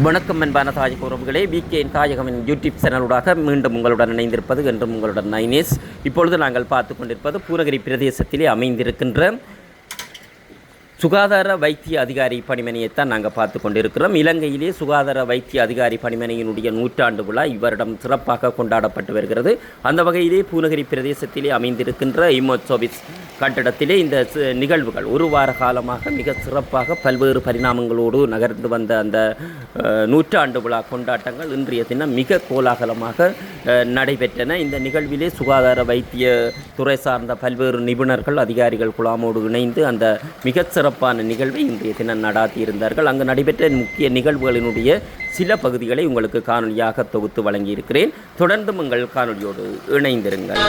வணக்கம் அன்பான தாயக உறவுகளே, விகேஎன் தாயகமின் யூடியூப் சேனலுடாக மீண்டும் உங்களுடன் இணைந்திருப்பது என்றும் உங்களுடன் நைனேஸ். இப்பொழுது நாங்கள் பார்த்து கொண்டிருப்பது பூநகரி பிரதேசத்திலே அமைந்திருக்கின்ற சுகாதார வைத்திய அதிகாரி பணிமனையைத்தான் நாங்கள் பார்த்து கொண்டிருக்கிறோம். இலங்கையிலே சுகாதார வைத்திய அதிகாரி பணிமனையினுடைய 100ஆண்டு விழா இவரிடம் சிறப்பாக கொண்டாடப்பட்டு வருகிறது. அந்த வகையிலே பூநகரி பிரதேசத்திலே அமைந்திருக்கின்ற இமோசோபிஸ் கட்டிடத்திலே இந்த நிகழ்வுகள் ஒரு வார காலமாக மிக சிறப்பாக பல்வேறு பரிணாமங்களோடு நகர்ந்து வந்த அந்த 100ஆண்டு விழா கொண்டாட்டங்கள் இன்றைய தினம் மிக கோலாகலமாக நடைபெற்றன. இந்த நிகழ்விலே சுகாதார வைத்திய துறை சார்ந்த பல்வேறு நிபுணர்கள் அதிகாரிகள் குழாமோடு இணைந்து அந்த மிக சிறப்பான நிகழ்வை இன்றைய தினம் நடாத்தியிருந்தார்கள். அங்கு நடைபெற்ற முக்கிய நிகழ்வுகளினுடைய சில பகுதிகளை உங்களுக்கு காணொலியாக தொகுத்து வழங்கியிருக்கிறேன். தொடர்ந்தும் உங்கள் காணொலியோடு இணைந்திருங்கள்.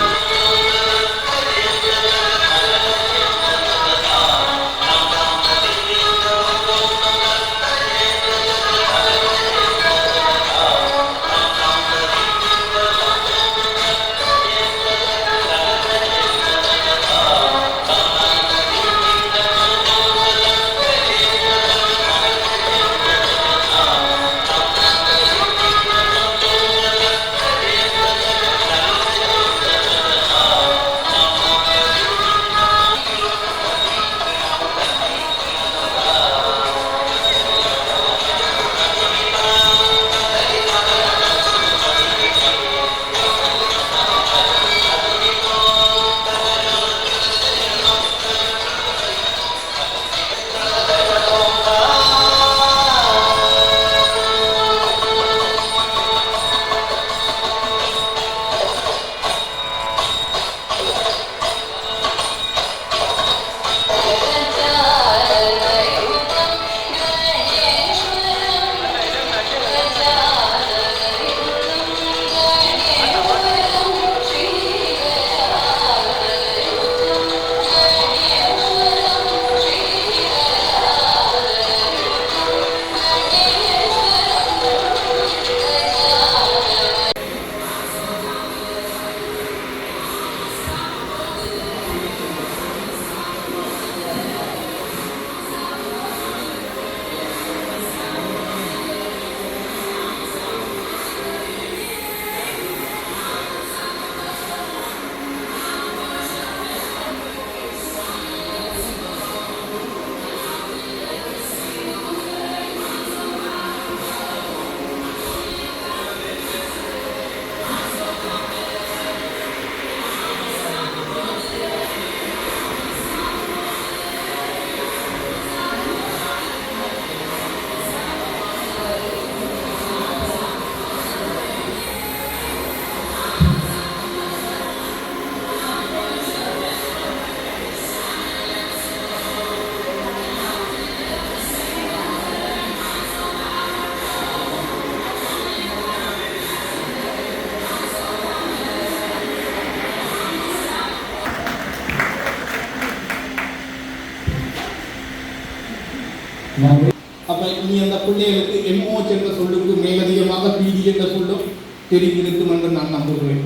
அப்ப இனி அந்த பிள்ளைகளுக்கு எம்ஓஎச் என்ற சொல்லுக்கு மேலதிகமாக பிடி என்ற சொல்லும் தெரிந்திருக்கும் என்று நான் நம்புகிறேன்.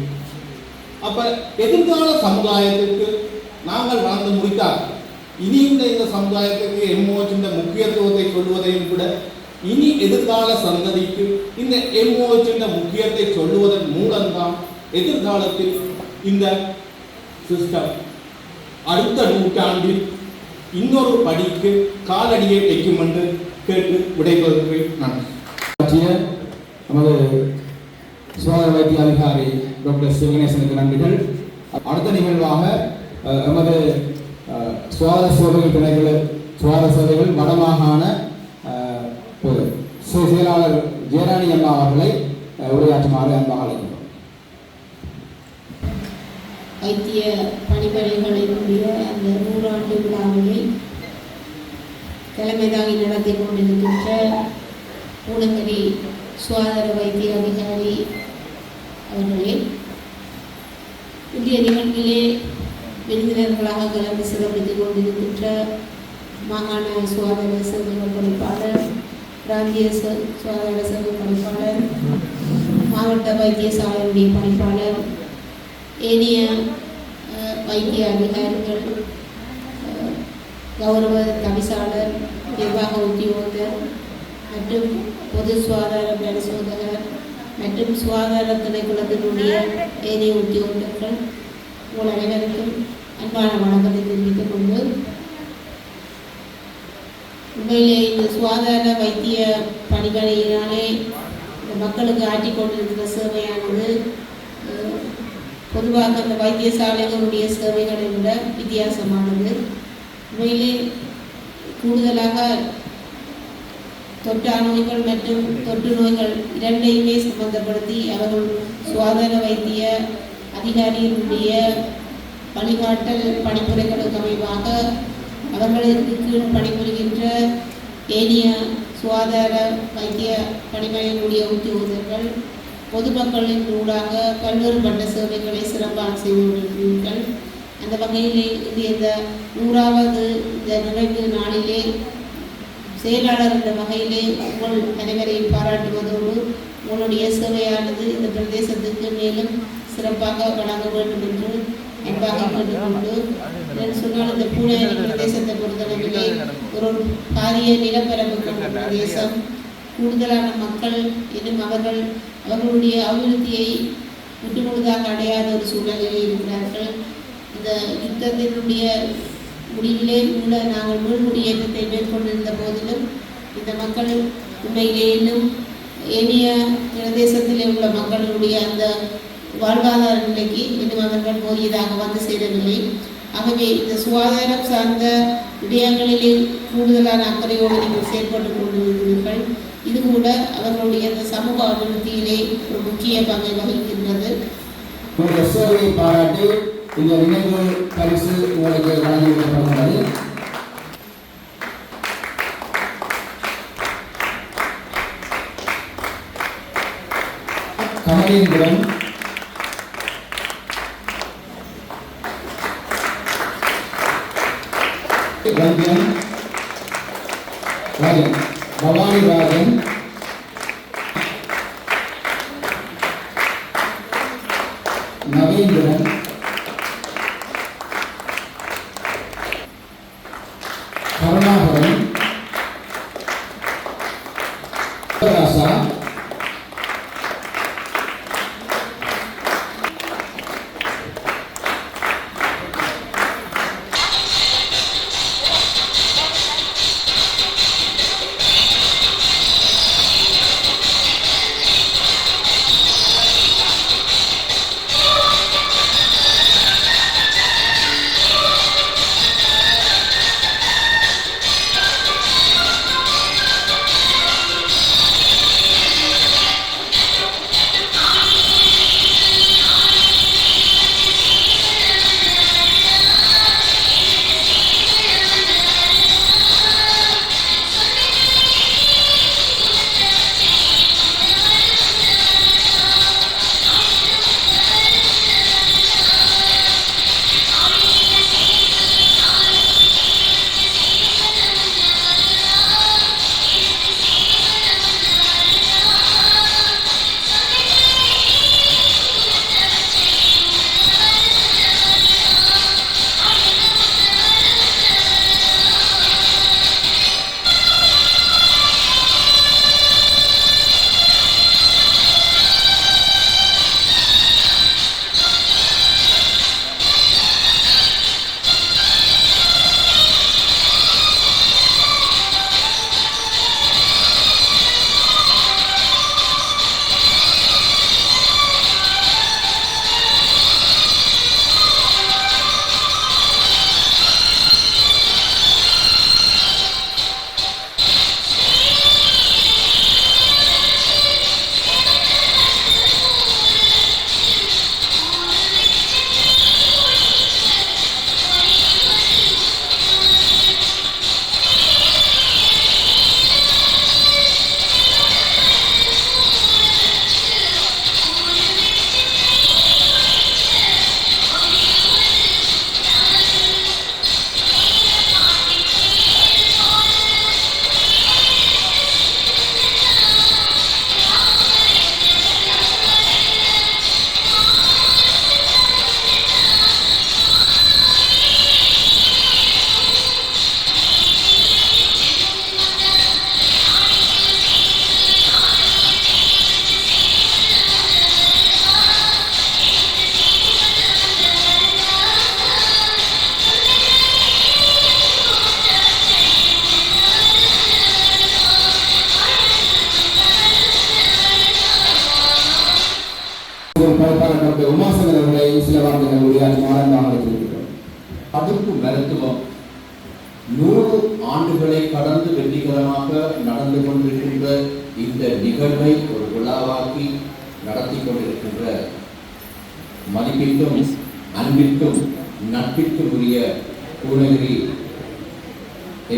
அப்ப எதிர்கால சமுதாயத்திற்கு நாங்கள் வளர்ந்து முடித்தால் இனியுள்ள இந்த சமுதாயத்திற்கு எம்ஓஎச் என்ற முக்கியத்துவத்தை சொல்வதையும் கூட இனி எதிர்கால சந்ததிக்கு இந்த எம்ஓஎச் என்ற முக்கியத்தை சொல்லுவதன் மூலம்தான் எதிர்காலத்தில் இந்த சிஸ்டம் அடுத்த நூற்றாண்டில் இன்னொரு படிக்கு காலடியை வைக்கும் என்று கேட்டு விடைபெறுவதற்கு நன்றி. நமது சுகாதார வைத்திய அதிகாரி டாக்டர் சிவகணேசனுக்கு நன்றிகள். அடுத்த நிகழ்வாக எமது சுகாதார சேவைகள் வடமாகாண செயலாளர் ஜெயராணி அம்மா அவர்களை உரையாற்றுமாறு அன்பாக அழைக்கிறோம். வைத்திய பணிபடைகளினுடைய அந்த 100ஆண்டு விழாவினை தலைமை தாங்கி நடத்தி கொண்டிருக்கின்ற பூநகரி சுகாதார வைத்திய அதிகாரி அவர்களே, இந்திய நிகழ்விலே விருந்தினர்களாக கலந்து சிறப்பித்துக் கொண்டிருக்கின்ற மாகாண சுகாதார சேவைகள் பணிப்பாளர், பிராந்திய சுகாதார சேவை பணிப்பாளர், மாவட்ட வைத்தியசாலையுடைய பணிப்பாளர், ஏனைய வைத்திய அதிகாரிகள், கௌரவ தவிசாளர், நிர்வாக உத்தியோகத்தர், மற்றும் பொது சுகாதார பரிசோதகர் மற்றும் சுகாதார திணைக்களத்தினுடைய ஏனைய உத்தியோகர்கள் உங்கள் அனைவருக்கும் அன்பான வணக்கத்தை தெரிவித்துக் கொண்டு, உண்மையிலே இந்த சுகாதார வைத்திய பணிகளினாலே இந்த மக்களுக்கு ஆற்றிக் கொண்டிருக்கிற சேவையானது பொதுவாக இந்த வைத்தியசாலைகளுடைய சேவைகளை விட வித்தியாசமானது. உண்மையிலே கூடுதலாக தொற்றா நோய்கள் மற்றும் தொற்று நோய்கள் இரண்டையுமே சம்பந்தப்படுத்தி அவர்கள் சுகாதார வைத்திய அதிகாரியினுடைய வழிகாட்டல் பணிமுறைகளுக்கு அமைவாக அவர்களுக்கு கீழ் பணிபுரிகின்ற ஏனைய சுகாதார வைத்திய பணிமனையினுடைய உத்தியோகர்கள் பொதுமக்களின் ஊடாக பல்வேறுபட்ட சேவைகளை சிறப்பாக செய்து கொண்டிருக்கிறீர்கள். அந்த வகையிலே இந்த 100வது இந்த நிறைவு நாளிலே செயலாளர் என்ற வகையிலே உங்கள் அனைவரையும் பாராட்டுவதோடு உங்களுடைய சேவையானது இந்த பிரதேசத்துக்கு மேலும் சிறப்பாக வழங்க வேண்டும் என்று அன்பாக கேட்டுக்கொண்டு, சொன்னால் இந்த பூனேரி பிரதேசத்தை பொறுத்தளவிலே ஒரு பாரிய நிலப்பரப்பு கொண்ட பிரதேசம், கூடுதலான மக்கள் இன்னும் அவர்களுடைய அபிவிருத்தியை முற்றுமுழுதாக அடையாத ஒரு சூழலில் இருக்கிறார்கள். இந்த யுத்தத்தினுடைய முடிவிலே கூட நாங்கள் மீள்குடியேற்றத்தை மேற்கொண்டிருந்த போதிலும் இந்த மக்கள் உண்மையிலே இன்னும் ஏனைய பிரதேசத்திலே உள்ள மக்களுடைய அந்த வாழ்வாதார நிலைக்கு இன்னும் அவர்கள் போதியதாக வந்து சேரவில்லை. ஆகவே இந்த சுகாதாரம் சார்ந்த விடயங்களிலே கூடுதலான அக்கறையோடு நீங்கள் செயல்பட்டு கொண்டிருக்கிறீர்கள். இது கூட அவர்களுடைய அந்த சமூக அபிவிருத்தியிலே ஒரு முக்கிய பங்கை வகிக்கின்றது. சேவையை பாராட்டி இந்த நினைவு பரிசு உங்களுக்கு வழங்கியிருக்கப்படுகிறது. கமலேந்திரன், ரஞ்சன், பவானி ராஜன், நவீந்திரன், கருணாகரன், ராசா, படைப்பாளர் டாக்டர் உமாசங்கர் அவர்களை சில வார்த்தைகள் உரையாற்றுமாறு அழைத்திருக்கிறோம். தடுப்பு மருத்துவம் 100 ஆண்டுகளை கடந்து வெற்றிகரமாக நடந்து கொண்டிருக்கின்ற இந்த நிகழ்வை ஒரு விழாவாக்கி நடத்தி கொண்டிருக்கின்ற மதிப்பிற்கும் அன்பிற்கும் நட்பிற்கும் உரிய பூநகரி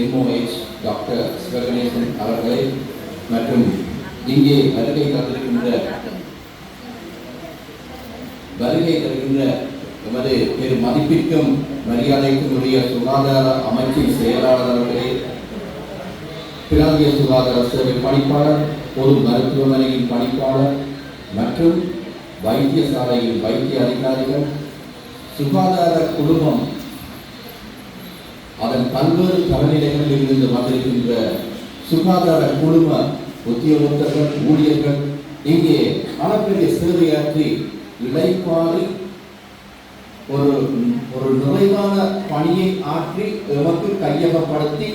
MOH டாக்டர் சிவகணேசன் அவர்களை மற்றும் இங்கே வருகை தருகின்ற எமது பெரு மதிப்பிற்கும் மரியாதைக்கும் உரிய சுகாதார அமைச்சின் செயலாளர் அவர்களே, பிராந்திய சுகாதார சேவை பணிப்பாளர், பொது மருத்துவமனையின் பணிப்பாளர் மற்றும் வைத்தியசாலையின் வைத்திய அதிகாரிகள், சுகாதார குடும்பம் அதன் பல்வேறு தலைநிலைகளில் இருந்து வந்திருக்கின்ற சுகாதார குழும உத்தியோகத்தர்கள், ஊழியர்கள், இங்கே அளப்பெரிய சேவையாற்றி இளைப்பாறி ஒரு நிறைவான பணியை ஆற்றி எமக்கு கையகப்படுத்தி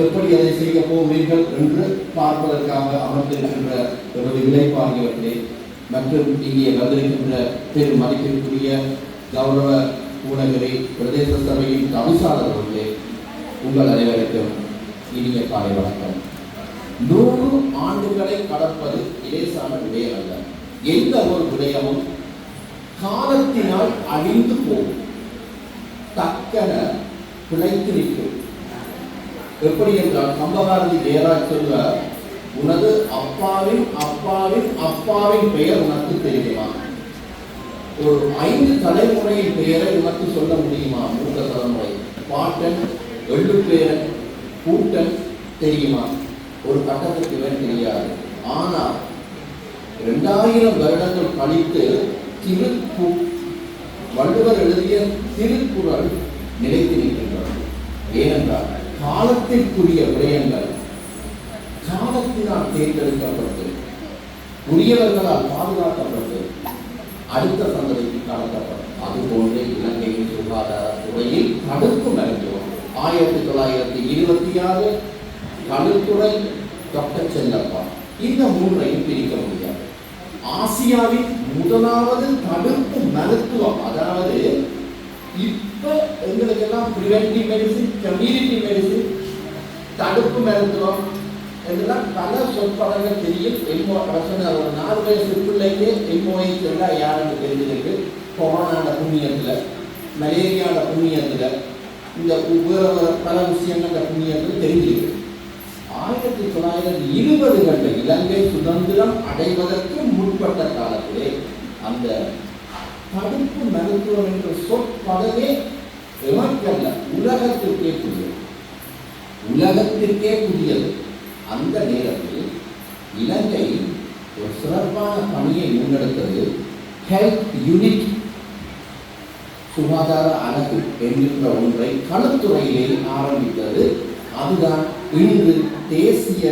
எப்படி அதை செய்ய போவீர்கள் என்று பார்ப்பதற்காக அமர்ந்திருக்கின்ற எமது இளைப்பாறியவர்களே மற்றும் இங்கே வந்திருக்கின்ற பெரும் மதிப்பிற்குரிய கௌரவ பூநகரி பிரதேச சபையின் தவிசாளர் அவர்களே, உங்கள் அனைவருக்கும் இனிய காலை வணக்கம். 100 ஆண்டுகளை கடப்பது இலேசான விடயம் அல்ல. எந்த ஒரு விடயமும் காலத்தினால் அழிந்து போகும், தக்கன பிழைத்து நிற்கும். எப்படி என்றால் கம்பபாரதி ஜெயராஜ் சொல்ல, உனது அப்பாவின் அப்பாவின் அப்பாவின் பெயர் உனக்கு தெரியுமா? ஒரு 5 தலைமுறையின் பெயரை உனக்கு சொல்ல முடியுமா? மூத்த தலைமுறை பாட்டன், எள்ளுப்பேரன், கூட்டன் தெரியுமா? ஒரு கட்டத்துக்கு இவன் தெரியாது. ஆனால் 2000 வருடங்கள் கழித்து வள்ளுவர் எழுதிய திருக்குறள் நிலைத்து நிற்கின்றது. ஏனென்றால் காலத்திற்குரிய விடயங்கள் காலத்தினால் தேர்ந்தெடுக்கப்பட்டு உரியவர்களால் பாதுகாக்கப்பட்டு அடுத்த சந்ததிக்கு கடத்தப்படும். அதுபோன்று இலங்கையின் சுகாதார துறையில் தடுப்பு மருத்துவம் 1926 கடுத்துறை டாக்டர் செல்லப்பா, இந்த 3ஐயும் பிரிக்க முடியாது. ஆசியாவின் முதலாவது தடுப்பு மருத்துவம், அதாவது இப்ப எங்களுக்கெல்லாம் பிரிவென்டிவ் மெடிசின், கம்யூனிட்டி மெடிசின், தடுப்பு மருத்துவம் என்றெல்லாம் பல சொற்படங்கள் தெரியும். ஒரு 4 வயசு பிள்ளைக்கு MOH எல்லாம் யாருக்கு தெரிஞ்சிருக்கு? கொரோனாட புண்ணியத்தில், மலேரியாட புண்ணியத்தில், இந்த பல விஷயங்கள் புண்ணியத்தில் தெரிஞ்சிருக்கு. 1920களில் இலங்கை சுதந்திரம் அடைவதற்கு முற்பட்ட காலத்திலே அந்த தடுப்பு மருத்துவம் என்ற சொற்பதமே எமக்கல்ல, உலகத்திற்கே புதியது. அந்த நேரத்தில் இலங்கை ஒரு சிறப்பான பணியை முன்னெடுத்தது. ஹெல்த் யூனிட், சுகாதார அலகு என்கின்ற ஒன்றை களுத்துறையிலே ஆரம்பித்தது. அதுதான் இன்று தேசிய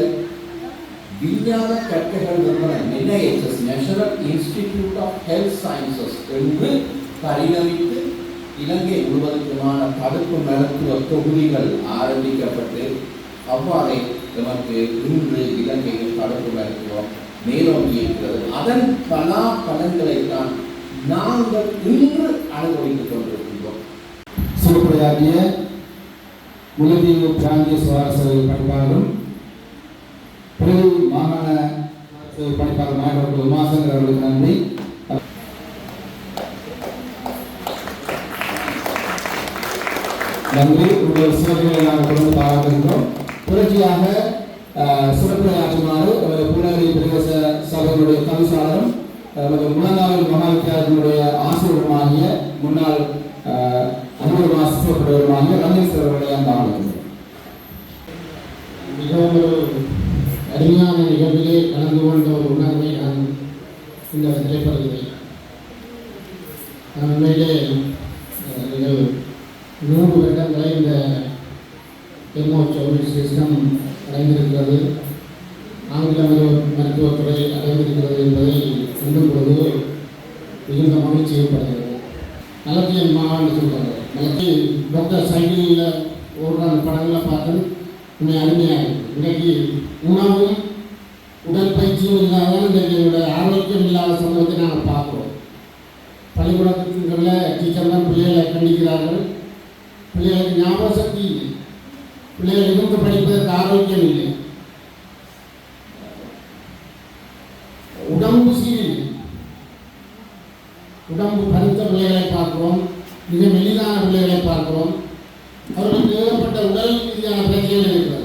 விஞ்ஞான கற்கைகள் நிறுவனம் NIHS, national institute of health sciences என்று பரிணமித்து இலங்கை முழுவதற்குமான தடுப்பு மருத்துவ தொகுதிகள் ஆரம்பிக்கப்பட்டு அவ்வாறே நமக்கு இன்று இலங்கையில் தடுப்பு மருத்துவம் மேலோங்கி இருக்கிறது. அதன் பலன்களைத்தான் நாங்கள் இன்று அனுபவித்துக் கொண்டிருக்கின்றோம். சிறப்புரையாற்றிய முல்லைத்தீவு பிராந்திய சுகாதார சேவை பணிப்பாளரும் பிரதி மாகாண சேவை பணிப்பாளர் டாக்டர் உமாசங்கர் அவர்களுக்கு நன்றி. உங்கள் சேவைகளை நாங்கள் தொடர்ந்து பாராட்டுகின்றோம். தொடர்ச்சியாக சிறப்புரையாற்றுமாறு பூநகரி பிரதேச சபையினுடைய தவிசாளரும் முழங்காவில் மகாவித்தியாலயத்தினுடைய ஆசிரியருமாகிய முன்னாள் அனுபவ ஆசிரியர்களுமாகிய ரமேஸ்வர் அவர்களை அழைக்கின்றோம். மிகவும் ஒரு அருமையான நிகழ்விலே கலந்து கொண்ட ஒரு உணர்வை நான் இந்த திரைப்படத்தில் உண்மையிலே 100 வருடங்களை இந்த MOH சிஸ்டம் அடைந்திருக்கிறது, ஆங்கில மருத்துவத்துறை அடைந்திருக்கிறது என்பதை எண்ணும் பொழுது மிகுந்த மகிழ்ச்சி ஏற்படுகிறது. நலத்தியன் மாகாணம் சொல்கிறாங்க, நலத்தி டாக்டர் சைக்கிளில் ஓடுற படங்களை பார்த்து உண்மை அருமையாக இருக்குது. இன்றைக்கு உணவும் உடற்பயிற்சியும் இல்லாத இன்றைக்கு ஆரோக்கியம் இல்லாத சமூகத்தை நாங்கள் பார்க்குறோம். ஸ்கூல்களில் டீச்சர்லாம் பிள்ளைகளை கண்டிக்கிறார்கள். பிள்ளைகளுக்கு ஞாபக சக்தி இல்லை, பிள்ளைகள் இருந்து படிப்பதற்கு ஆரோக்கியம் இல்லை, உடம்பு சீரில்லை. உடம்பு பருத்த பிள்ளைகளை பார்க்கிறோம், மிக மெலிதான பிள்ளைகளை பார்க்கிறோம். அவர்களுக்கு ஏகப்பட்ட உடல் ரீதியான பிரச்சனைகள் இருக்கிறது.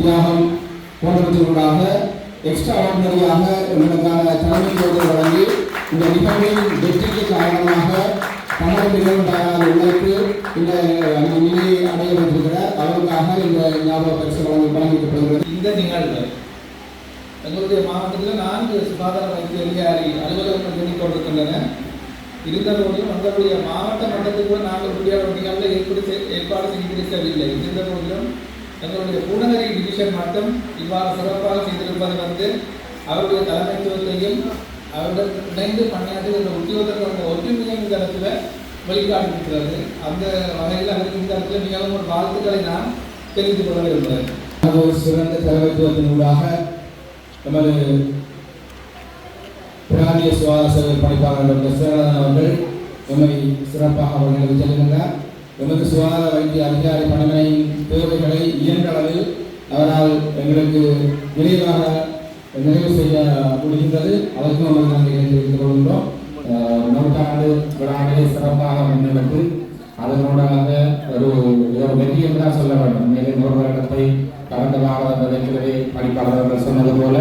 தியாகம் போன்றவற்றிற்காக எக்ஸ்ட்ரா ஆர்டினரியாக எங்களுக்கான தலைமைத்துவத்தை வழங்கி இந்த நிகழ்வின் வெற்றிக்கு காரணமாக தமிழ் நிகழ்வு உழைப்பு இந்த நிலையை அடைய வைத்திருக்கிறார். அவருக்காக இந்த ஞாபக பரிசு வழங்கப்படுகிறது. இந்த நிகழ்வு எங்களுடைய மாவட்டத்தில் 4 சுகாதார வைத்திய அதிகாரி அலுவலகங்கள் இயங்கிக் கொண்டிருக்கின்றன. இருந்தபோதிலும் எங்களுடைய மாவட்ட மட்டத்தில் கூட நாங்கள் முடியாத நிகழ்வில் ஏற்பாடு செய்திருக்கவில்லை. இருந்தபோதிலும் எங்களுடைய பூநகரி டிவிஷன் மட்டும் இவ்வாறு சிறப்பாக செய்திருப்பது அவருடைய தலைமைத்துவத்தையும் அவருடன் இணைந்து பணியாற்றுகிற உத்தியோகத்தர்கள் ஒற்றுமையை இந்த இடத்துல வெளிக்காட்டிருக்கிறது. அந்த வகையில் அவருக்கு இந்த இடத்துல மிகவும் ஒரு வாழ்த்துக்களை நான் தெரிந்து கொள்ள விரும்புகிறேன். சிறந்த தலைமைத்துவத்தினூடாக நமது பிராந்திய சுகாதார சேவை பணிப்பாளர் டாக்டர் சேரநாதன் அவர்கள் எம்மை சிறப்பாக அவர்கள் செல்கின்றார். எமது சுகாதார வைத்திய அதிகாரி பணிமனையின் தேவைகளை இயன்ற அளவில் அவரால் எங்களுக்கு விரைவாக நிறைவு செய்ய முடிகின்றது. அதற்கும் நமக்கு நாங்கள் தெரிவித்துக் கொள்கின்றோம். நூற்றாண்டு விழாவை சிறப்பாக முன்னெடுத்து அதனூடாக ஒரு வெற்றி என்று தான் சொல்ல வேண்டும். மேலும் ஒரு வருடத்தை கடந்த வாரத்திலே படிப்பாளர்கள் சொன்னது போல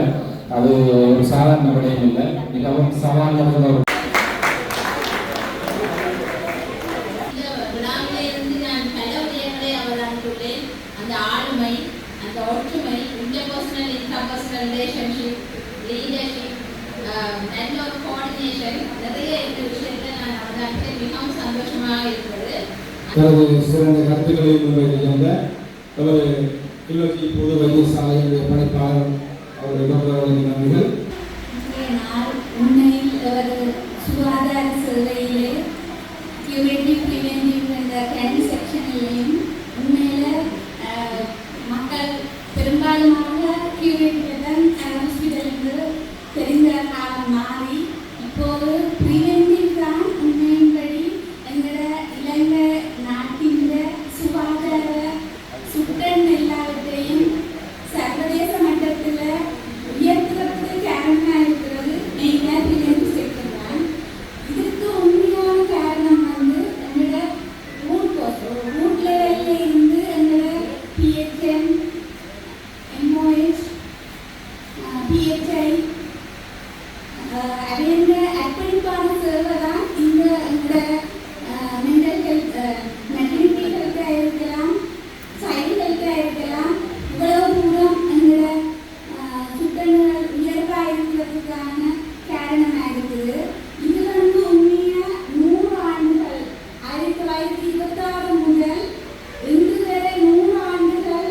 அது ஒரு சாதாரண விடயம் இல்லை, மிகவும் சவாலான ஒரு அந்த ஆளுமை, அந்த ஒற்றுமை, இன்டர்பர்சனல் இன்டர்பர்சனல் ரிலேஷன்ஷிப், லீடர்ஷிப், நல்ல ஒரு கோஆர்டினேஷன் நிறைய இந்த விஷயத்தில் நான் அவதானித்து மிகவும் சந்தோஷமாக இருக்கிறது. சிறந்த கருத்துக்களை முன்வைத்திருந்த அவர் கிளிநொச்சி பொது வைத்தியசாலையுடைய பணிப்பாளர் அவருடைய நன்றிகள். உண்மையில் ஒரு சுகாதார சேவையிலே கியூரேட்டிவ் ப்ரிவென்டிவ் என்ற கேண்டி செக்ஷனிலையும் உண்மையில மக்கள் பெரும்பாலுமாக கியூரேட்டிவ் தான் ஹாஸ்பிட்டல் என்று தெரிந்த காலம் மாறி இப்போது ப்ரிவென்டிவ் தான் உண்மையின்படி எங்களோட இலங்கை நாட்டின் சுகாதார சுத்தம் எல்லாவற்றையும் சர்வதேச மட்டத்தில் உயர்த்துவதற்கு காரணமாக இருக்கிறது மெயினாக ப்ரிவென்டிவ் செக்டர் தான். இதுக்கு உண்மையான காரணம் வந்து எங்களோட ரூட் லெவலில் இருந்து எங்களோட பிஹெச்எம், எம்ஓஹெச், பிஹெச்ஐ அவைந்த அர்ப்பணிப்பான சேவை தான் இந்த எங்களோட மென்டல் ஹெல்த், மெட்டர்னிட்டி ஹெல்த்தாக இருக்கலாம், சைல்டு ஹெல்த்தாக இருக்கலாம். இவ்வளவு தூரம் எங்களோட சுத்தங்கள் உயர்வாக இருக்கிறதுக்கான காரணமாக இருக்குது. இது வந்து உண்மையாக 100 ஆண்டுகள் 1926 முதல் இன்று வரை 100 ஆண்டுகள்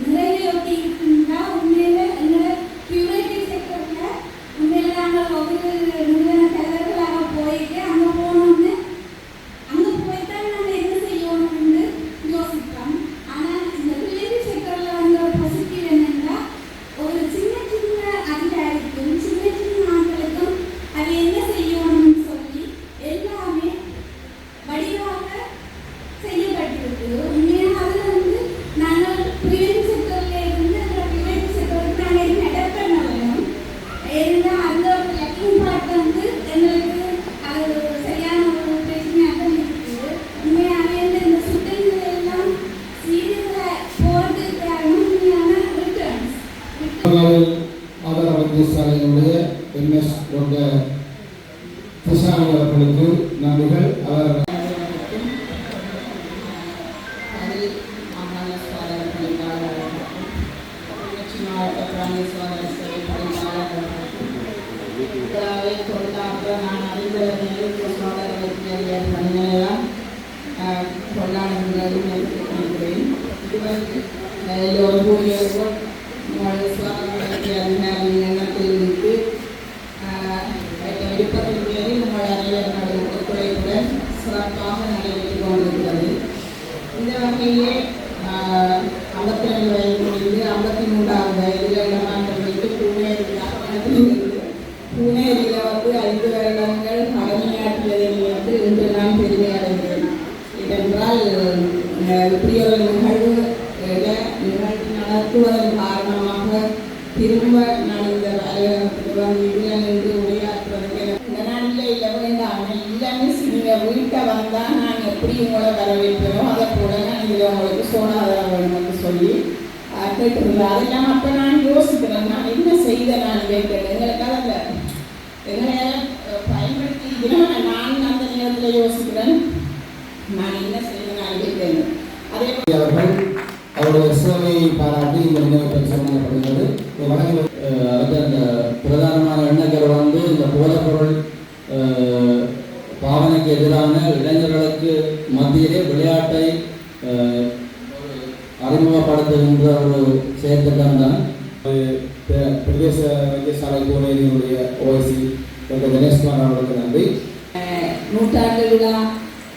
நிறைவேற்றி இருக்கின்றால் உண்மையில எங்களோட கியூரேட்டிவ் செக்டரில் உண்மையில நாங்கள் ஒவ்வொரு நிறுவன தலைவர்களாக போயிட்டு அங்கே போனோம்னு அங்கே போய்தான் நாங்கள் என்ன செய்யணும்னு யோசிப்போம். ஆனால் இந்த கியூரேட்டிவ் செக்டரில் வந்து ஒரு பாசிட்டிவ் என்னென்னா ஒரு சின்ன சின்ன அதிகாரிக்கும் சின்ன சின்ன ஆட்களுக்கும் அது என்ன செய்யணும்னு சொல்லி எல்லாமே வடிவாக செய்யப்பட்டிருக்கு. உண்மையாக அது வந்து நாங்கள் ப்ரிவென்டிவ் செக்டரில் இருந்து அந்த ப்ரிவென்டிவ் செக்டருக்கு நாங்கள் என்ன அடாப்ட் பண்ண வேணும். ஏன்னா அந்த ஒரு லக்கிங் பார்ட் வந்து எங்களுக்கு அது சரியான ஒரு பிரச்சனையாக இருக்குது. உண்மையாகவே இந்த சுத்தங்கள் எல்லாம் சீரியஸாக போகிறதுக்கு காரணம் உண்மையான ரிட்டர்ன்ஸ். ஆதார வைத்தியசாலையினுடைய எம்எஸ் டாக்டர் கிருஷ்ணாமி அவர்களுக்கு நன்றிகள். அவர் அதில் மாகாண சுகாதார பணிப்பாளர், திருச்சி மாவட்ட பிராந்திய சுகாதார சேவை பணிப்பாளர் இந்தியாவை தொழிலாக நான் அறிந்தவர்கள் சுகாதார வைத்திய பணியெல்லாம் கொண்டாடுகிறது நினைக்கிறேன். இது வந்து எல்லோரும் சுகாதார வைத்திய அதிகாரி எண்ணத்தில் இருக்கு விருப்பத்தின் பேரில் உங்கள் அனைவரும் ஒத்துழைப்புடன் சிறப்பாக நடைபெற்றுக் கொண்டிருக்கிறது. இந்த வகையிலே 52 வயது முடிந்து 53வது வயதில் இடமாற்றம் வைத்து பூனேரியில் வந்து 5 வருடங்கள் கடமையாற்றியதில் வந்து இன்று நான் பெருமை அடைகிறேன். ஏனென்றால் இப்படி ஒரு நிகழ்வு நடத்துவதன் காரணமாக திரும்ப நான் இந்த அலுவலகத்துக்கு வந்து இதில் நின்று உரையாற்றுவதற்கு இந்த நாளில் இல்லை வேண்டாம் இல்லைன்னு நீங்கள் வீட்டை வந்தால் நான் எப்படி உங்களை வரவேற்பேனோ அதை கூட நான் இதில் உங்களுக்கு சோனாதாரம் வேணும்னு சொல்லி கேட்டுருந்தேன். அதெல்லாம் அப்போ நான் யோசிக்கிறேன், நான் என்ன செய்த நான் கேட்கிறேன் எங்களுக்காக அந்த எங்களையால் பயன்படுத்திக்கிறேன். நான் அந்த நேரத்தில் யோசிக்கிறேன் நான் என்ன செய்த நான் கேட்கிறேன். அதே அவர்கள் அவருடைய சேவையை பாராட்டி இந்த நினைவு பரிசு வழங்கப்படுகிறது. அந்த பிரதானமான எண்ணங்கள் வந்து இந்த போதைப்பொருள் பாவனைக்கு எதிரான இளைஞர்களுக்கு மத்தியிலே விளையாட்டை அறிமுகப்படுத்துகின்ற ஒரு செயற்திட்டம் தான். பிரதேச வைத்தியசாலை பூனேரியினுடைய ஓய்சி டாக்டர் தினேஷ்குமார் அவர்களுக்கு நன்றி. நூற்றாண்டு விழா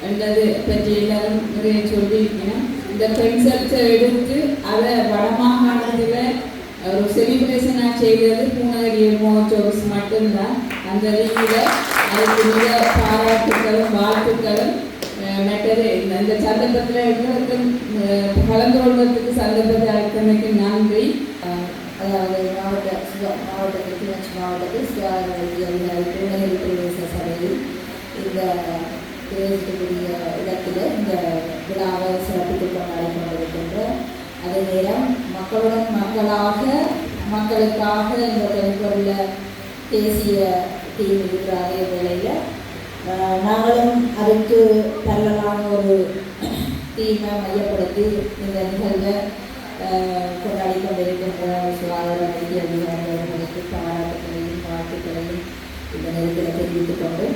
என்றது பற்றி எல்லாரும் நிறைய சொல்லியிருக்கேன். இந்த பென்செல்ஸை எடுத்து அதை வடமாகாணத்தில் ஒரு செலிப்ரேஷனாக செய்கிறது பூநகரி மோச்சோஸ் மட்டும்தான். அந்த ரீதியில் அதுக்கு மிக பாராட்டுக்களும் வாழ்த்துக்களும். மற்றது இந்த சந்தர்ப்பத்தில் எங்களுக்கும் கலந்து கொள்வதற்கு சந்தர்ப்பத்தை அளித்தமைக்கு நன்றி. அதாவது மாவட்டத்தில் கிளர்ச்சி மாவட்டத்தில் சுகாதார பூநகரி பிரதேச சபையில் இந்த பிரதேசத்துக்குரிய இடத்தில் இந்த விழாவை சிறப்பித்து கொண்டாடி கொண்டிருக்கின்ற அதே நேரம் மக்களுடன் மக்களாக மக்களுக்காக இந்த தென்பொருளில் தேசிய டீம் இருக்கிற அதே வேளையில் நாங்களும் அதுக்கு பரவலான ஒரு டீமை மையப்படுத்தி இந்த நிகழ்வை கொண்டாடி கொண்டிருக்கின்ற சுகாதார வைத்திய அதிகாரிகளுக்கு பாராட்டுகளையும் வாழ்த்துக்களையும் இந்த நேரத்தில் தெரிவித்துக் கொண்டு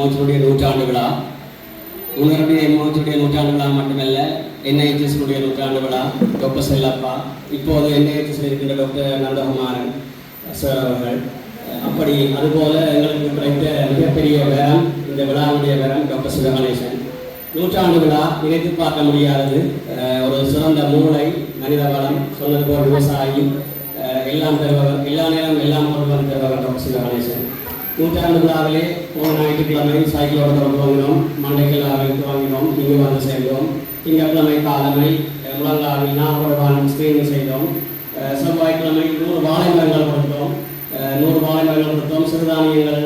எம்ஓஹெச்சுடைய நூற்றாண்டு விழா. உணர்வுடைய எம்ஓஹெச்சுடைய நூற்றாண்டு விழா மட்டுமல்ல, என்ஐஹெச்எஸ்னுடைய நூற்றாண்டு விழா. டாக்டர் செல்லப்பா, இப்போது என்ஐஹெச்எஸ்ல இருக்கின்ற டாக்டர் நந்தகுமாரன் சார் அவர்கள். அப்படி அதுபோல எங்களுக்கு கிடைத்த மிகப்பெரிய வேரம், இந்த விழாவுடைய வேரம் டாக்டர் சிவகணேசன். நூற்றாண்டு விழா நினைத்து பார்க்க முடியாதது. ஒரு சிறந்த மூளை, மனித வளம், சொன்னது போல் விவசாயி, எல்லாம் பெறுபவர், எல்லா நேரம் எல்லாம் பொருள் பெறுபவர் டாக்டர் சிவகணேசன். நூற்றாண்டு விழாவிலே போன ஞாயிற்றுக்கிழமை சைக்கிளோட துவங்கினோம், மண்டைக்கிழாவில் துவங்கினோம், இங்கு வந்து சேர்ந்தோம். திங்கட்கிழமை காலமை முழங்காவில் நாகோடான் ஸ்கிரீனிங் செய்தோம். செவ்வாய்க்கிழமை 100 வாழை மரங்கள் கொடுத்தோம். 100 வாழை மரங்கள் கொடுத்தோம். சிறுதானியங்கள்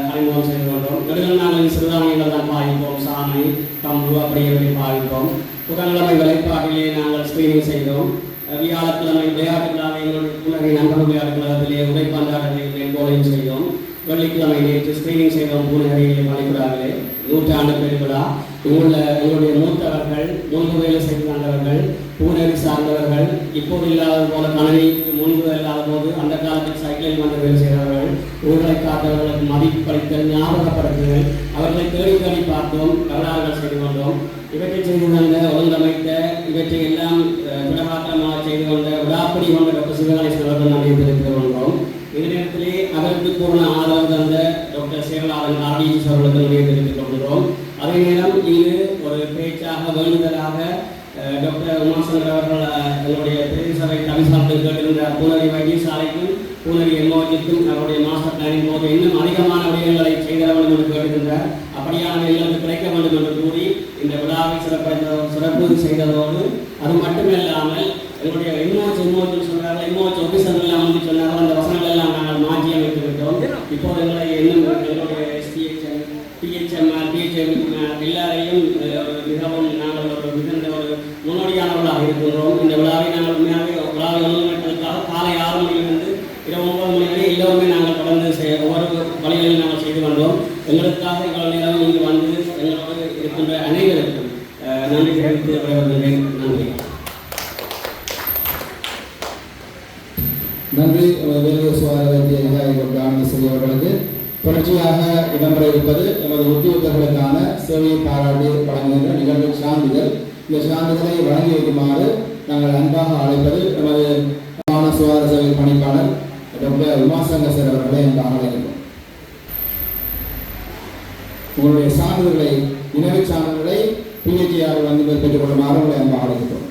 அறிமுகம் செய்து கொண்டோம். நடுவில் நாங்கள் சிறுதானியங்கள் தான் பாவிப்போம். சாமை, கம்பு அப்படியே பாவிப்போம். புதன்கிழமை விளைப்பாட்டிலே நாங்கள் ஸ்கிரீனிங் செய்தோம். வியாழக்கிழமை விளையாட்டு விழாவை எங்களுடைய நண்பர்கள் விளையாட்டு கழகத்திலே உடைப்பந்தாட்டத்தை போலையும் செய்தோம். வெள்ளிக்கிழமை நேற்று ஸ்கிரீனிங் செய்தோம் பூநகரியிலே பணிக்கூடாவிலே. நூற்றாண்டு பெருவிழா. எங்களுடைய மூத்தவர்கள், முன்பு வேலை செய்து வந்தவர்கள், பூநகரி சார்ந்தவர்கள், இப்போது இல்லாத போல கணனிக்கு முன்பு இல்லாத போது அந்த காலத்தில் சைக்கிளில் வந்து வேலை செய்தவர்கள், ஊர்களை காத்தவர்களுக்கு மதிப்பளித்தல், ஞாபகப்படுத்துதல், அவர்களை தேடி தேடி பார்த்தோம், வரலாறுகள் செய்து கொண்டோம். இவற்றை செய்து வந்த ஒழுங்கமைத்த, இவற்றை எல்லாம் திடகாட்டமாக செய்து கொண்ட விழாப்படி கொண்ட டாக்டர் சிவகணேசன் அவர்கள் நன்றியை தெரிவித்துக் கொள்கிறோம். இந்த நேரத்திலே அதற்கு பூர்ண ஆதரவு தந்த டாக்டர் சேவலாளன் ஆர்டிஎஸ் அவர்களுக்கு நன்றியை தெரிவித்துக் கொள்கிறோம். அதே நேரம் இங்கு ஒரு பேச்சாக வேண்டுதலாக டாக்டர் உமாசங்கர் அவர்கள் எங்களுடைய பிரதேச சபை கவிசாரத்தில் கேட்டிருந்த பூநகரி வைத்தியசாலைக்கும் பூநகரி எம்ஓஹெச்சுக்கும் அவருடைய மாஸ்டர் பிளானிங் போது இன்னும் அதிகமான விடயங்களை செய்த வேண்டும் என்று கேட்டிருந்தார். அப்படியான எங்களுக்கு கிடைக்க வேண்டும் என்று கூறி இந்த விழாவை சிறப்பு செய்ததோடு அது மட்டுமில்லாமல் எங்களுடைய எம்ஓஹெச் சொன்னார்கள், எம்ஓஹெச் ஆஃபீஸர்கள் எல்லாம் வந்து சொன்னார்கள், அந்த வசனங்கள் எல்லாம் நாங்கள் மாற்றி அமைத்து விட்டோம். இப்போது எங்களை இன்னும் எங்களுடைய எஸ்டிஹெச்எம், பிஹெச்எம்ஆர், பிஹெச்எம் எல்லாரையும் மிகவும் நாங்கள் ஒரு மிகுந்த ஒரு முன்னோடியானவர்களாக இருக்கின்றோம். இந்த விழாவை நாங்கள் உண்மையாகவே விழாவை ஒழுங்கமைப்பதற்காக காலை 6 மணியிலிருந்து இரவு 9 மணி வரை எல்லோருமே நாங்கள் தொடர்ந்து ஒவ்வொரு வழிகளில் நாங்கள் செய்து வந்தோம். எங்களுக்காக இவ்வளவு நேரம் இங்கு வந்து எங்களோடு இருக்கின்ற அனைவருக்கும் நன்றி தெரிவித்து விடைபெறுகிறேன். நன்றி. நன்றி. வேலூர் சுகாதார வைத்திய அதிகாரி டாக்டர் ஆனந்தஸ்ரீ அவர்களுக்கு. தொடர்ச்சியாக இடம்பெற இருப்பது எமது உத்தியோகர்களுக்கான சேவையை பாராட்டி வழங்குகின்ற நிகழ்வு சான்றிதழ். இந்த சான்றிதழை வழங்கி வைக்குமாறு நாங்கள் அன்பாக அழைப்பது எமது மாகாண சுகாதார சேவை பணிப்பாளர் டாக்டர் உமாசங்கர் சார் அவர்களை அன்பாக அழைக்கிறோம். உங்களுடைய சான்றிதழ்களை, நினைவு சான்றிதழ்களை பிஹெச்ஆர் வந்து பெற்றுக் கொள்ளுமாறு உங்களை அன்பாக அழைக்கிறோம்.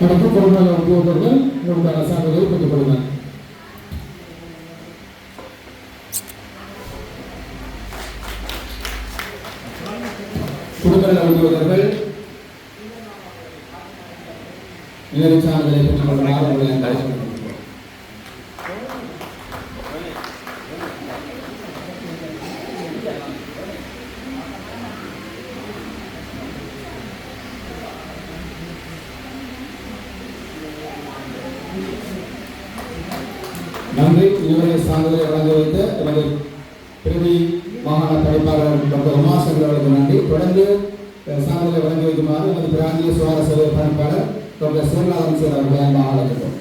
அடுத்து பொறுப்பாளர் உத்தியோகர்கள் உங்களுக்கான சான்றிதழை பெற்றுக் கொள்ளுங்கள். குடும்ப உத்தியோகர்கள் நினைவு சான்றிதழை பெற்றுக் கொள்ளுமாறு உங்களை அழைக்கிறோம். நன்றி. இதுவரை சான்றிதழை வழங்க வைத்த எமது பிரதி மாகாண பணிப்பாளர் டாக்டர் உமாசங்கர் அவர்களுக்கு நன்றி. தொடர்ந்து சான்றிதழை வழங்கி வைக்குமாறு எமது பிராந்திய சுகாதார சேவை பணிப்பாளர் டாக்டர் சிவநாதன் சார் அவர்களை அன்பாக அழைக்கிறோம்.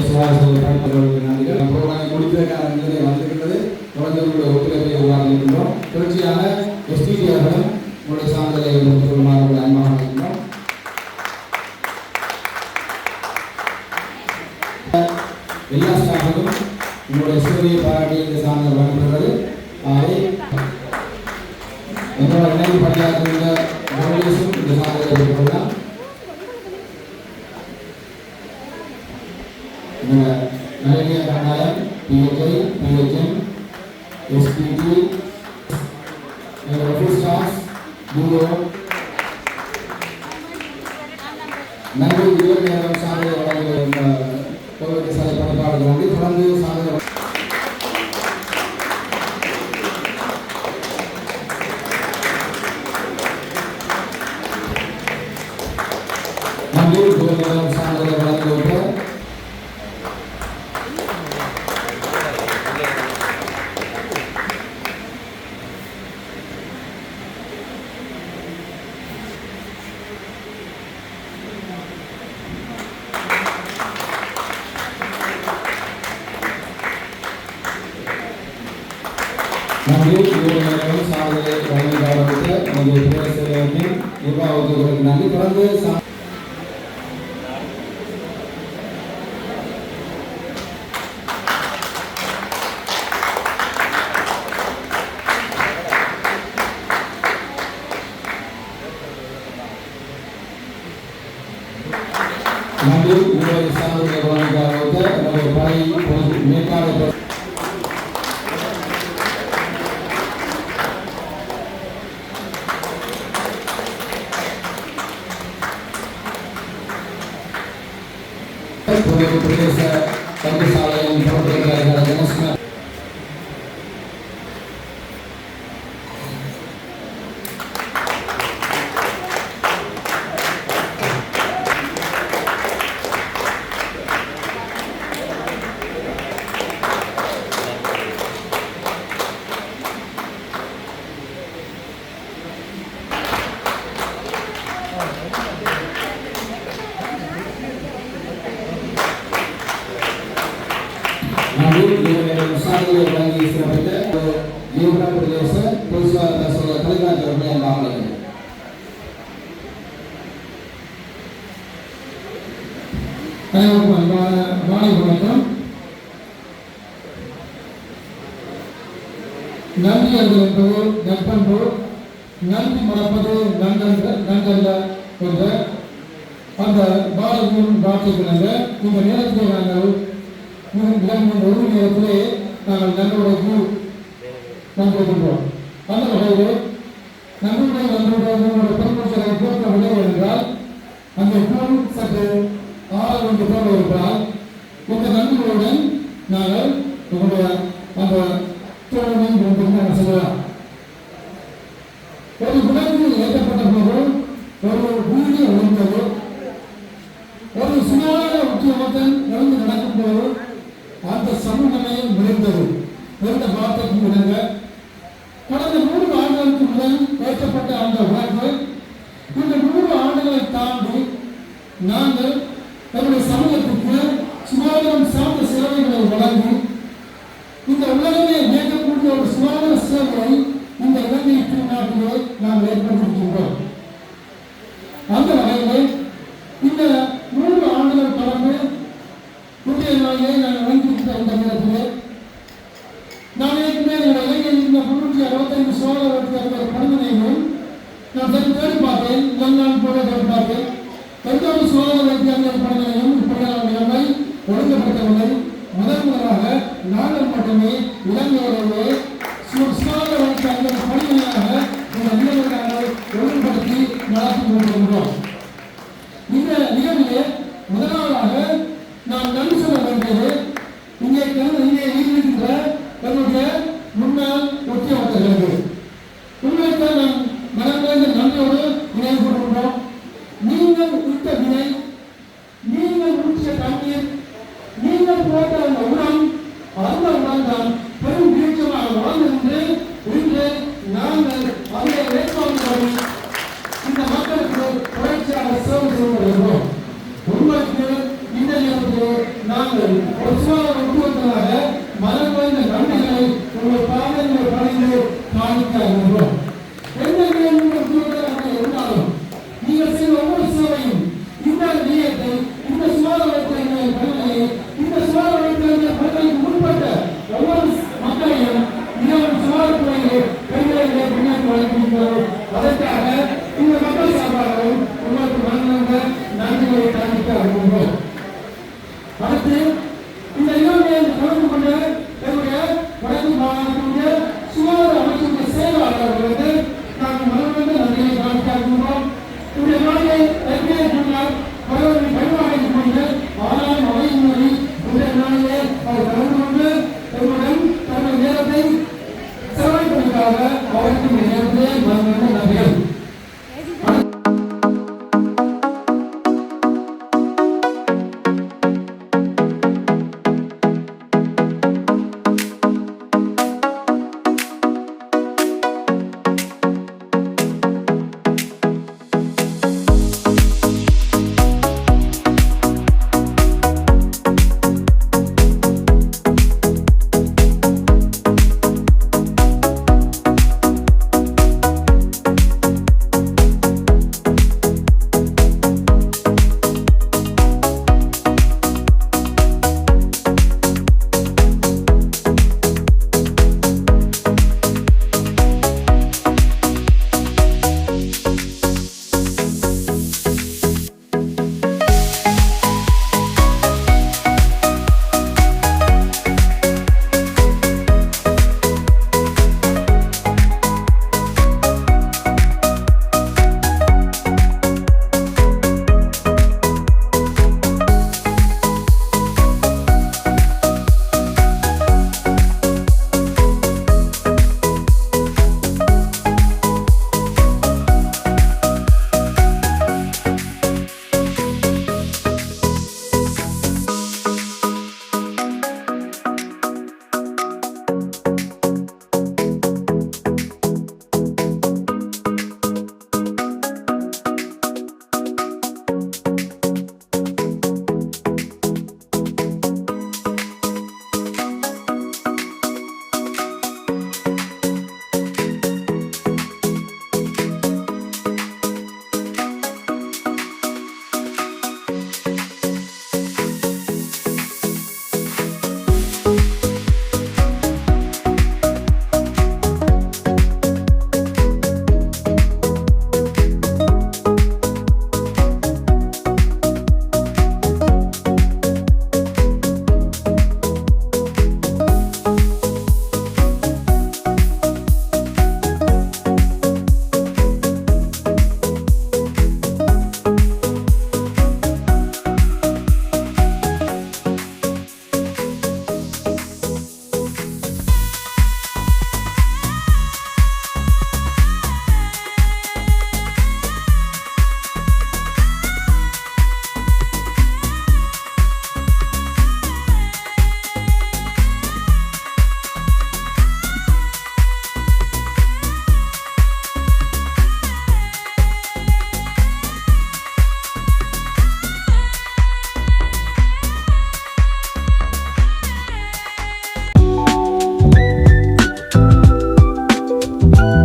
சுகாதார நன்றிகள். ப்ரோக்ராம் முடிப்பதற்கான நிலை வந்திருக்கிறது. தொடர்ந்து உங்களுடைய ஒத்துழைப்பை உருவாக்கின்றோம். தொடர்ச்சியாக STT அவர்களும் உங்களுடைய சான்றிதழை பெற்றுக்கொள்ளுமாறு அன்பாக இருக்கின்றோம். எல்லா ஸ்டாஃபுக்கும் உங்களுடைய சேவையை பாராட்டி இந்த சான்றிதழ் வழங்கப்படுகிறது. ஆகவே என்னோட இணைந்து பணியாற்றுகின்ற ஜோலியஸும் இந்த சான்றிதழை பெற்றுக்கொள்ளலாம். நலினியா கண்டாயம், PHI, PHM, SPT, office staff, bureau, நன்றி. இதுவரை நேரம் சான்றிதழ் வழங்குகிற கோவிலுக்கு சாலை பணிப்பாளர்கள் நன்றி. தொடர்ந்து சான்றிதழ் நன்றி. இதுவரை நேரம் சான்றிதழ் வழங்குகிற நன்றி. இதுவரை சாதனை வழங்கி கௌரவித்த நமது பிரதேசத்தின் நிர்வாகத்துக்கு நன்றி. தொடர்ந்து நன்றி. இதுவரை சாதனை வழங்கி கௌரவித்த நமது படை மேற்கால பிரதேச வைத்தியசாலையின் பிரபுத்திரர்களான ஜனஸ்ம சாதனை வழங்கி சிறப்பித்த ஜீவன பிரதேச தலைவர் அவர்களை அழைக்கிறேன். அனைவருக்கும் அன்பான மாலை வணக்கம். நன்றி அறிதல் என்பது நற்பண்பு, நன்றி மறப்பது நன்றல்ல என்ற அந்த பாரதியின் வார்த்தைக்கிழங்க இந்த நேரத்திலே நாங்கள் ஒரு நேரத்திலே நாங்கள் நன்றியுடைக்கு நன்றிருக்கின்றோம். அந்த வகையில் நன்றியுடைய பெருமக்களை போற்றவில்லை என்றால் அந்த குழு சற்று ஆறு போல இருப்பால் இந்த நன்றிகளுடன் நாங்கள் உங்களுடைய அந்த தோழமையும் நாங்கள் செய்யலாம். ஒரு விலங்கு ஏற்றப்பட்ட போது ஒரு வீடு ஒழிந்தது, ஒரு சுமார உத்தியோகத்தன் எழுந்து நடக்கும் போது அந்த சமூகமே விளைந்தது என்ற வார்த்தைக்கு இணங்க கடந்த 100 ஆண்டுகளுக்கு முதல் ஏற்றப்பட்ட அந்த உணர்வு இந்த 100 ஆண்டுகளை தாண்டி நாங்கள் நம்முடைய சமூகத்துக்கு சுகாதாரம் சார்ந்த சேவைகளை வழங்கி இந்த உலகமே இயக்கக்கூடிய ஒரு சுகாதார சேவையை இந்த இலங்கை நாட்டிலே நாம் ஏற்படுத்தியிருக்கின்றோம். அந்த வகையில் இந்த 100 ஆண்டுகள் கடந்து புதிய நாளிலே நான் வழங்கியிருக்கிற இந்த நேரத்திலே நான் ஏற்கனவே இலங்கையில் இந்த 365 சுகாதார பணிமனைகளும் நான் தேடி பார்த்தேன். நான் போல தேடி பார்த்தேன். எந்த ஒரு சுகாதார வைத்தியர்கள் பணிமனையும் இப்படியான ஒழுங்கப்படுத்தவில்லை. முதலாக நாங்கள் மட்டுமே இலங்கையிலேயே சுகாதார வைத்தியர்கள் பணிமனையாக இந்த நிலையை நாங்கள் ஒழுங்குபடுத்தி நடத்தி கொண்டிருக்கிறோம். இந்த நிகழ்விலே முதலாவதாக நான் நன்றி சொல்ல வேண்டியது இங்கே இருக்கின்ற என்னுடைய முன்னாள் உத்தியோகத்தர்களுக்கு உண்மைக்கு நான் மனதிலிருந்து நன்றியோடு நினைவு கொள்கின்றோம். நீங்கள் இட்ட வினை, நீங்கள் ஊற்றிய தண்ணீர், நீங்கள் போட்ட அந்த உரம், அந்த உரம் தான் பெரும் வீழ்ச்சியாக ஒரு சுகாதார உத்தியோகத்தராக மனம் வாய்ந்த நன்மைகளை உங்கள் பாதையில் பணிந்து காணிக்க விரும்புகிறோம். எந்த உத்தியோகத்தராக இருந்தாலும் நீங்கள் செய்த ஒவ்வொரு சேவையும் இந்த நிலையத்தை, இந்த சுகாதாரத்தை பணிகளை, இந்த சுகாதாரத்தை பணிகளுக்கு முற்பட்ட ஒவ்வொரு மக்களையும் மிகவும் சுகாதாரத்துறையிலே பெண்களிலே முன்னேற்ற வழங்குகின்றோம். அதற்காக இந்த மக்கள் சார்பாகவும் உங்களுக்கு மனமார்ந்த நன்றிகளை காண்பிக்க விரும்புகிறோம். அடுத்து இந்த நிகழ்ச்சியை தொடர்பு கொண்ட என்னுடைய வடக்கு மாகாணத்தினுடைய சுகாதார அமைச்சினுடைய செயலாளர்களுக்கு நாங்கள் மனமார்ந்த நன்றிகளை காண்பிக்க விரும்புகிறோம். இந்த நாளை ஏற்கனவே சொன்னார் பலவரின் பரிமாறிக் கொண்டு ஆனால் அவையின் மொழி இன்றைய நாளிலே அவர் கலந்து கொண்டு எங்களுடன் தங்கள் நேரத்தை செலவழிப்பதற்காக அவருக்கு நேரத்திலே மனமார்ந்த நன்றிகள்.